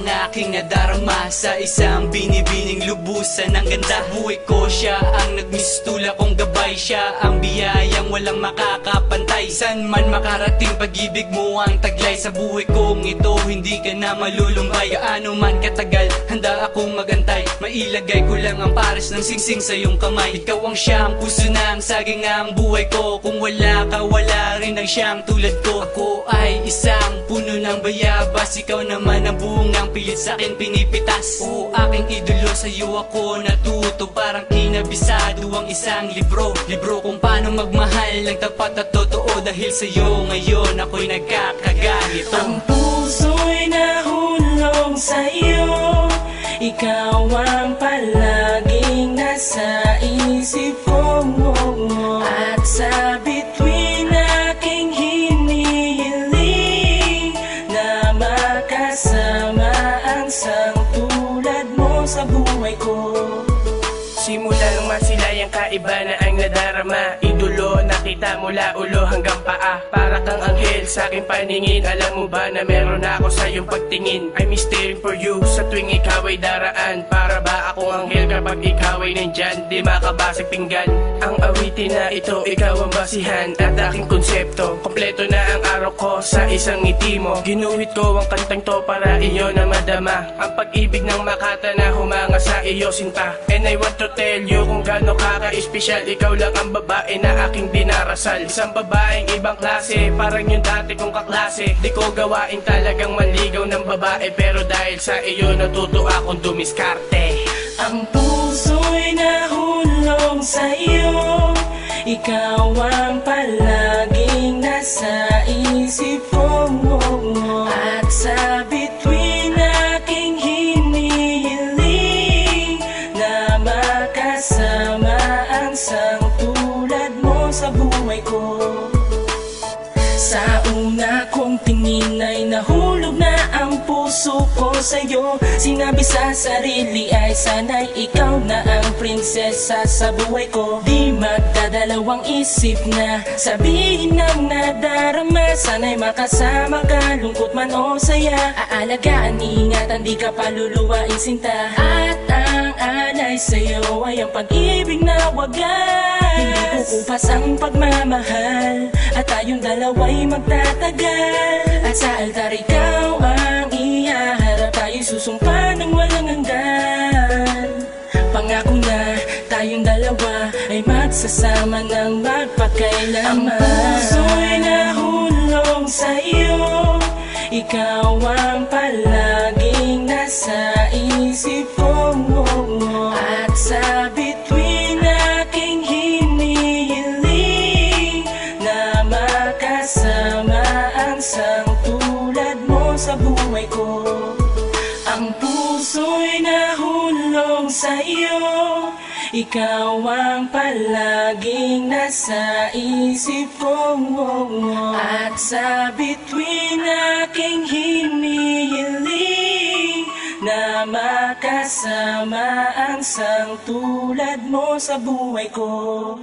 aking nadarama sa isang binibining lubusan ng ganda. Buhay ko siya ang nagmistula kong gabay, siya ang biyayang walang makakapantay. San man makarating pag-ibig mo ang taglay sa buhay kong ito, hindi ka na malulumbay. Gaano man katagal, handa akong magantay. Mailagay ko lang ang pares ng singsing sa iyong kamay. Ikaw ang siyang puso ng saging ang buhay ko. Kung wala ka, wala rin ang siyang tulad ko. Ako ay isang puno ng bayabas, ikaw naman ang bungang pilit sa'kin pinipitas. Oo, aking idolo, sa'yo ako natuto. Parang kinabisado ang isang libro. Libro kung paano magmahal ng tapat at totoo. Dahil sa'yo ngayon ako'y nagkakaganito. Ang puso'y nahulog sa'yo, ikaw ang palaging nasa isip ko. At sa bituin aking hinihiling na makasama ang sang tulad mo sa buhay ko. Simula nung masilayang kaiba na ang nadarama, idolo nakita mula ulo hanggang paa. Para kang anghel sa aking paningin, alam mo ba na meron ako sa iyong pagtingin? I'm staring for you sa tuwing ikaw ay daraan. Para ba akong anghel kapag ikaw ay nandyan? Di makabasag pinggan ang awitin na ito, ikaw ang basihan at aking konsepto. Kompleto na ang araw ko sa isang ngiti mo. Ginuhit ko ang kantang to para iyo na madama ang pag-ibig ng Makata na humanga sa iyo sinta. And I want to tell you kung gaano kaka-espesyal. Ikaw lang ang babae na aking dinarasal. Isang babaeng ibang klase, parang yung dati kong kaklase. Di ko gawain talagang manligaw ng babae, pero dahil sa iyo natuto akong dumiskarte. Ang puso'y nahulog sa iyo, ikaw ang palaging nasa isip ko. At sa bituin aking hinihiling na makasama ang sang tulad mo sa buhay ko. Sa una kong tingin ay nahulog na ang puso ko sa'yo. Sinabi sa sarili ay sana'y ikaw na ang prinsesa sa buhay ko. Di magdadalawang isip na sabihin ng nadarama. Sana'y makasama ka, lungkot man o saya. Aalagaan, iingatan, di ka paluluwain sinta. At ang alay sa'yo ay ang pag-ibig na wagas. Hindi kukupas ang pagmamahal at tayong dalawa'y magtatagal. At sa altar ikaw ang ihaharap, tayo'y susumpa ng walang hanggan. Pangako na tayong dalawa ay magsasama ng magpakailanman. Ang puso'y nahulog sa iyo, ikaw ang palaging nasa isip ko. At sa bituin aking hinihiling na makasama ang sang tulad mo sa buhay ko. Ang puso'y nahulog sa iyo, ikaw ang palaging nasa isip ko. At sa bituin aking hinihiling na makasama ang sang tulad mo sa buhay ko.